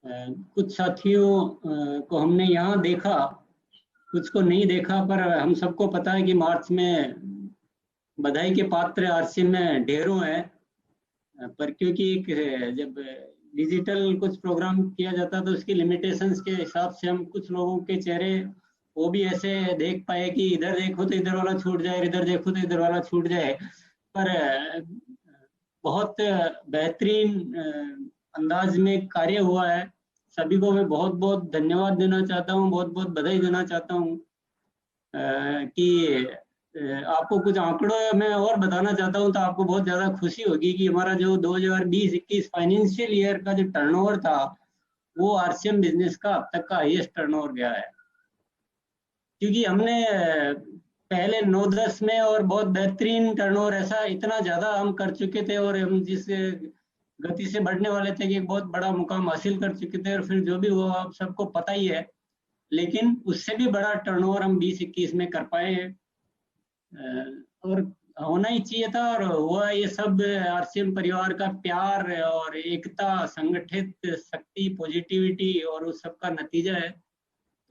कुछ साथियों को हमने यहाँ देखा, कुछ को नहीं देखा, पर हम सबको पता है कि मार्च में बधाई के पात्र आरसीएम में ढेरों हैं। पर क्योंकि जब डिजिटल कुछ प्रोग्राम किया जाता तो उसकी लिमिटेशंस के हिसाब से हम कुछ लोगों के चेहरे वो भी ऐसे देख पाए कि इधर देखो तो इधर वाला छूट जाए, इधर देखो तो इधर वाला छूट जाए। पर बहुत बेहतरीन अंदाज में कार्य हुआ है। सभी को मैं बहुत बहुत धन्यवाद देना चाहता हूँ, बहुत बहुत बधाई देना चाहता हूँ। कि आपको कुछ आंकड़ों में और बताना चाहता हूँ तो आपको बहुत ज़्यादा खुशी होगी कि हमारा जो 2020-21 फाइनेंशियल ईयर का जो टर्नओवर था वो आरसीएम बिजनेस का अब तक का हाईएस्ट टर्नओवर गया है। क्योंकि हमने पहले 9-10 में और बहुत बेहतरीन टर्नओवर ऐसा इतना ज़्यादा हम कर चुके थे और हम जिस गति से बढ़ने वाले थे कि एक बहुत बड़ा मुकाम हासिल कर चुके थे, और फिर जो भी हुआ आप सबको पता ही है। लेकिन उससे भी बड़ा टर्नओवर हम 20-21 में कर पाए हैं, और होना ही चाहिए था और हुआ। ये सब आरसीएम परिवार का प्यार और एकता, संगठित शक्ति, पॉजिटिविटी और उस सब का नतीजा है।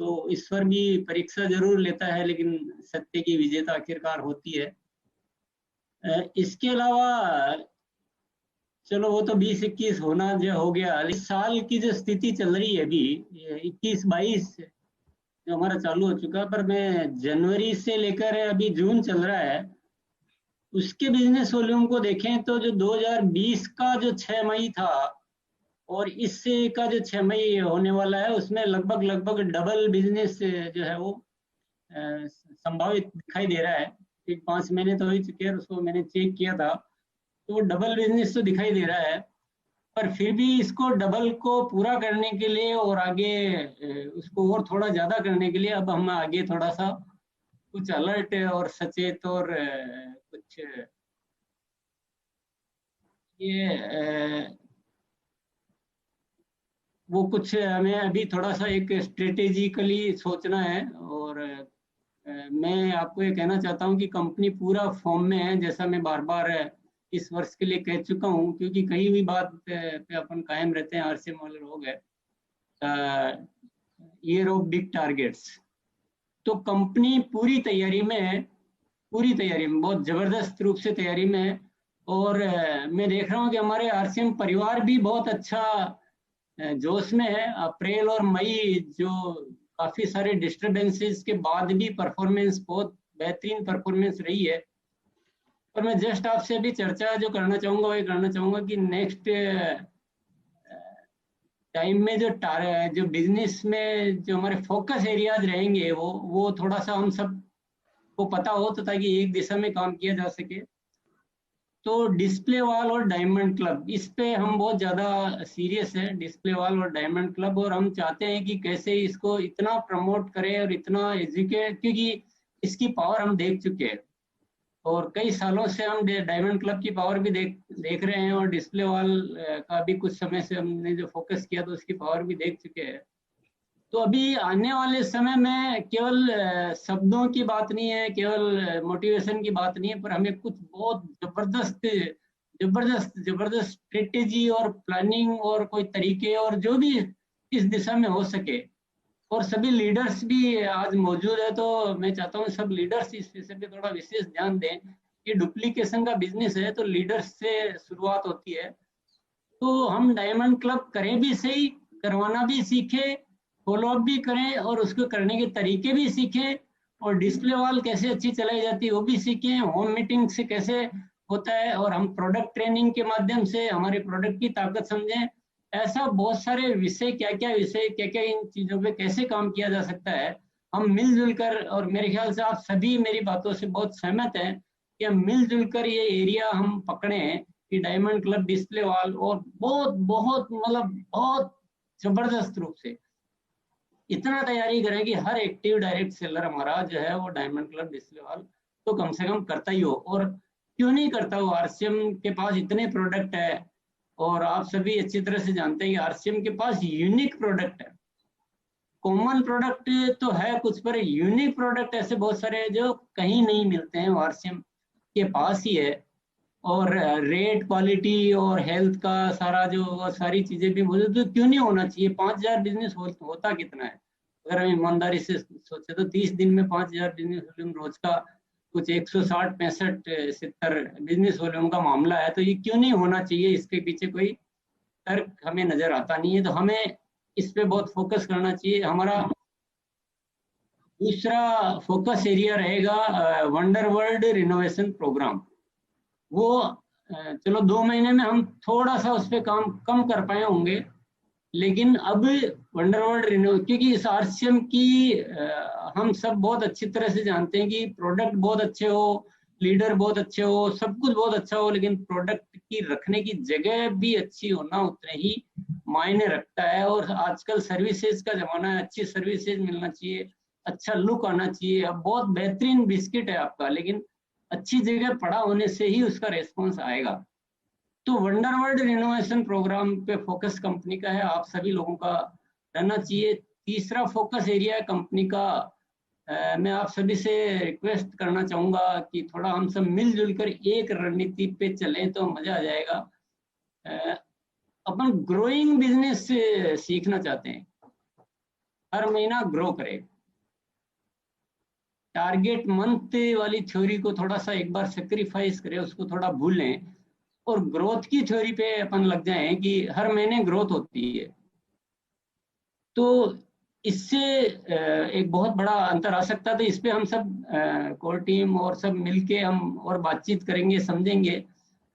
तो ईश्वर भी परीक्षा जरूर लेता है, लेकिन सत्य की विजेता आखिरकार होती है। इसके अलावा चलो वो तो 20-21 होना जो हो गया। इस साल की जो स्थिति चल रही है अभी 21-22 जो हमारा चालू हो चुका, पर मैं जनवरी से लेकर अभी जून चल रहा है उसके बिजनेस वॉल्यूम को देखें तो जो 2020 का जो 6 मई था और इस का जो 6 मई होने वाला है उसमें लगभग लगभग डबल बिजनेस जो है वो संभावित दिखाई दे रहा है। 5 महीने तो हो ही चुके हैं, उसको मैंने चेक किया था तो वो डबल बिजनेस तो दिखाई दे रहा है। पर फिर भी इसको डबल को पूरा करने के लिए और आगे उसको और थोड़ा ज्यादा करने के लिए अब हम आगे थोड़ा सा कुछ अलर्ट और सचेत और कुछ ये वो कुछ हमें अभी थोड़ा सा एक स्ट्रेटेजिकली सोचना है। और मैं आपको ये कहना चाहता हूँ कि कंपनी पूरा फॉर्म में है, जैसा मैं बार बार इस वर्ष के लिए कह चुका हूँ। क्योंकि कहीं भी बात पे अपन कायम रहते हैं, आरसीएम वाले लोग हैं, ईयर ऑफ बिग टारगेट्स। तो कंपनी पूरी तैयारी में है, पूरी तैयारी में, बहुत जबरदस्त रूप से तैयारी में है। और मैं देख रहा हूँ कि हमारे आरसीएम परिवार भी बहुत अच्छा जोश में है। अप्रैल और मई जो काफी सारे डिस्टरबेंसेस के बाद भी परफॉर्मेंस, बहुत बेहतरीन परफॉर्मेंस रही है। और मैं जस्ट आपसे अभी चर्चा जो करना चाहूंगा वो करना चाहूंगा कि नेक्स्ट टाइम में जो बिजनेस में जो हमारे फोकस एरियाज रहेंगे वो थोड़ा सा हम सब को पता हो तो ताकि एक दिशा में काम किया जा सके। तो डिस्प्ले वॉल और डायमंड क्लब, इस पे हम बहुत ज़्यादा सीरियस है, डिस्प्ले वॉल और डायमंड क्लब। और हम चाहते हैं कि कैसे इसको इतना प्रमोट करें और इतना एजुकेट, क्योंकि इसकी पावर हम देख चुके हैं और कई सालों से हम डायमंड क्लब की पावर भी देख देख रहे हैं, और डिस्प्ले वॉल का भी कुछ समय से हमने जो फोकस किया तो उसकी पावर भी देख चुके हैं। तो अभी आने वाले समय में केवल शब्दों की बात नहीं है, केवल मोटिवेशन की बात नहीं है, पर हमें कुछ बहुत जबरदस्त जबरदस्त जबरदस्त स्ट्रेटेजी और प्लानिंग और कोई तरीके और जो भी इस दिशा में हो सके। और सभी लीडर्स भी आज मौजूद है, तो मैं चाहता हूँ सब लीडर्स इस विषय पे थोड़ा विशेष ध्यान दें। कि डुप्लीकेशन का बिजनेस है तो लीडर्स से शुरुआत होती है। तो हम डायमंड क्लब करें भी सही, करवाना भी सीखें, फॉलो अप भी करें और उसको करने के तरीके भी सीखें, और डिस्प्ले वॉल कैसे अच्छी चलाई जाती है वो भी सीखें, होम मीटिंग से कैसे होता है, और हम प्रोडक्ट ट्रेनिंग के माध्यम से हमारे प्रोडक्ट की ताकत समझें। ऐसा बहुत सारे विषय, क्या क्या विषय, क्या क्या इन चीज़ों पे कैसे काम किया जा सकता है, हम मिलजुल कर, और मेरे ख्याल से आप सभी मेरी बातों से बहुत सहमत हैं कि हम मिलजुल कर ये एरिया हम पकड़ें कि डायमंड क्लब, डिस्प्ले वॉल, और बहुत बहुत मतलब बहुत जबरदस्त रूप से इतना तैयारी करें कि हर एक्टिव डायरेक्ट सेलर हमारा जो है वो डायमंड क्लब, डिस्प्ले वॉल तो कम से कम करता ही हो। और क्यों नहीं करता हो, आरसीएम के पास इतने प्रोडक्ट है, और आप सभी अच्छी तरह से जानते हैं कि आरसीएम के पास यूनिक प्रोडक्ट है। कॉमन प्रोडक्ट तो है कुछ, पर यूनिक प्रोडक्ट ऐसे बहुत सारे हैं जो कहीं नहीं मिलते हैं, आरसीएम के पास ही है। और रेट, क्वालिटी और हेल्थ का सारा जो सारी चीजें भी मौजूद, तो क्यों नहीं होना चाहिए। 5,000 बिजनेस होता कितना है अगर हम ईमानदारी से सोचे तो? 30 दिन में 5,000 बिजनेस वॉल्यूम रोज का कुछ 160, 65, 70 बिजनेस वॉल्यूम का मामला है, तो ये क्यों नहीं होना चाहिए, इसके पीछे कोई तर्क हमें नजर आता नहीं है। तो हमें इस पे बहुत फोकस करना चाहिए। हमारा दूसरा फोकस एरिया रहेगा वंडर वर्ल्ड रिनोवेशन प्रोग्राम। वो चलो 2 महीने में हम थोड़ा सा उस पर काम कम कर पाए होंगे, लेकिन अब वंडर वर्ल्ड रिन्यू, क्योंकि इस आरसीएम की हम सब बहुत अच्छी तरह से जानते हैं कि प्रोडक्ट बहुत अच्छे हो, लीडर बहुत अच्छे हो, सब कुछ बहुत अच्छा हो, लेकिन प्रोडक्ट की रखने की जगह भी अच्छी होना उतने ही मायने रखता है। और आजकल सर्विसेज का जमाना है, अच्छी सर्विसेज मिलना चाहिए, अच्छा लुक आना चाहिए। अब बहुत बेहतरीन बिस्किट है आपका, लेकिन अच्छी जगह पड़ा होने से ही उसका रेस्पॉन्स आएगा। तो वंडर वर्ल्ड रिनोवेशन प्रोग्राम पे फोकस कंपनी का है, आप सभी लोगों का रहना चाहिए। तीसरा फोकस एरिया है कंपनी का। मैं आप सभी से रिक्वेस्ट करना चाहूंगा कि थोड़ा हम सब मिलजुल कर एक रणनीति पे चलें तो मजा आ जाएगा। अपन ग्रोइंग बिजनेस सीखना चाहते हैं, हर महीना ग्रो करें। टारगेट मंथ वाली थ्योरी को थोड़ा सा एक बार सेक्रीफाइस करें, उसको थोड़ा भूलें और ग्रोथ की थ्योरी पे अपन लग जाएं कि हर महीने ग्रोथ होती है। तो इससे एक बहुत बड़ा अंतर आ सकता है। तो इस पे हम सब कोर टीम और सब मिलके हम और बातचीत करेंगे, समझेंगे,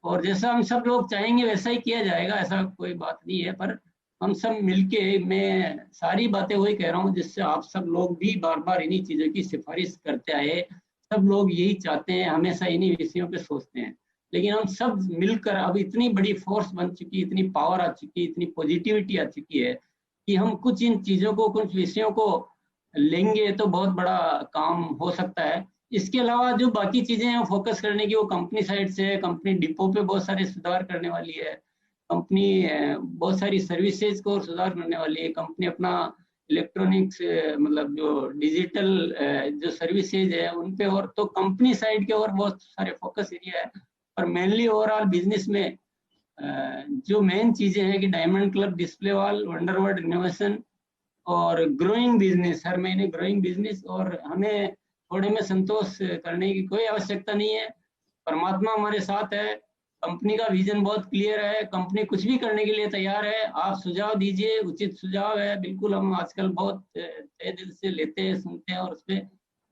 और जैसा हम सब लोग चाहेंगे वैसा ही किया जाएगा, ऐसा कोई बात नहीं है। पर हम सब मिलके, मैं सारी बातें वही कह रहा हूँ जिससे आप सब लोग भी बार बार इन्हीं चीजों की सिफारिश करते आए। सब लोग यही चाहते हैं, हमेशा इन्हीं विषयों पे सोचते हैं। लेकिन हम सब मिलकर अब इतनी बड़ी फोर्स बन चुकी, इतनी पावर आ चुकी, इतनी पॉजिटिविटी आ चुकी है कि हम कुछ इन चीजों को, कुछ विषयों को लेंगे तो बहुत बड़ा काम हो सकता है। इसके अलावा जो बाकी चीजें हैं फोकस करने की, वो कंपनी साइड से है। कंपनी डिपो पे बहुत सारे सुधार करने वाली है, कंपनी बहुत सारी सर्विसेज को सुधार करने वाली है। कंपनी अपना इलेक्ट्रॉनिक्स, मतलब जो डिजिटल जो सर्विसेज है उन पे, और तो कंपनी साइड के और बहुत सारे फोकस एरिया है। पर मेनली ओवरऑल बिजनेस में जो मेन चीजें हैं कि diamond club, display wall, wonder world renovation और ग्रोइंग बिजनेस, हर महीने ग्रोइंग बिजनेस। और हमें थोड़े में संतोष करने की कोई आवश्यकता नहीं है, परमात्मा हमारे साथ है। कंपनी का विजन बहुत क्लियर है, कंपनी कुछ भी करने के लिए तैयार है। आप सुझाव दीजिए, उचित सुझाव है, बिल्कुल हम आजकल बहुत तहे दिल से लेते हैं, सुनते हैं, और उस पर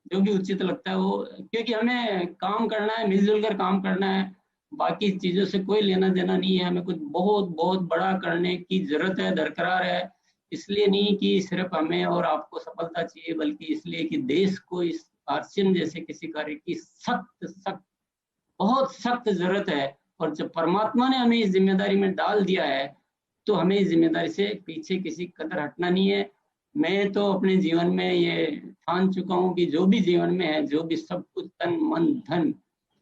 जो भी उचित लगता है वो, क्योंकि हमें काम करना है, मिलजुल कर काम करना है, बाकी चीजों से कोई लेना देना नहीं है। हमें कुछ बहुत बहुत बड़ा करने की जरूरत है, दरकरार है। इसलिए नहीं कि सिर्फ हमें और आपको सफलता चाहिए, बल्कि इसलिए कि देश को इस आरसीएम जैसे किसी कार्य की सख्त सख्त, बहुत सख्त जरूरत है। और जब परमात्मा ने हमें इस जिम्मेदारी में डाल दिया है, तो हमें इस जिम्मेदारी से पीछे किसी कदर हटना नहीं है। मैं तो अपने जीवन में ये ठान चुका हूँ कि जो भी जीवन में है, जो भी सब कुछ तन मन धन,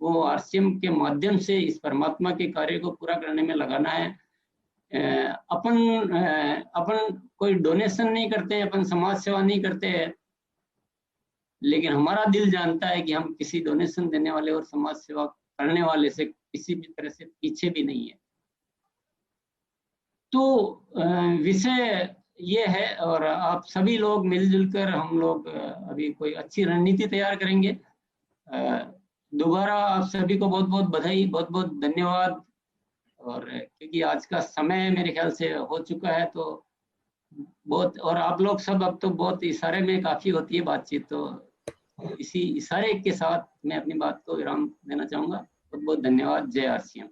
वो आरसीएम के माध्यम से इस परमात्मा के कार्य को पूरा करने में लगाना है। अपन कोई डोनेशन नहीं करते हैं, अपन समाज सेवा नहीं करते हैं, लेकिन हमारा दिल जानता है कि हम किसी डोनेशन देने वाले और समाज सेवा करने वाले से किसी भी तरह से पीछे भी नहीं है। तो विषय ये है, और आप सभी लोग मिलजुल कर हम लोग अभी कोई अच्छी रणनीति तैयार करेंगे। दोबारा आप सभी को बहुत बहुत बधाई, बहुत बहुत धन्यवाद। और क्योंकि आज का समय मेरे ख्याल से हो चुका है, तो बहुत, और आप लोग सब अब तो बहुत इशारे में काफी होती है बातचीत, तो इसी इशारे के साथ मैं अपनी बात को विराम देना चाहूंगा। बहुत बहुत धन्यवाद। जय आरसीएम।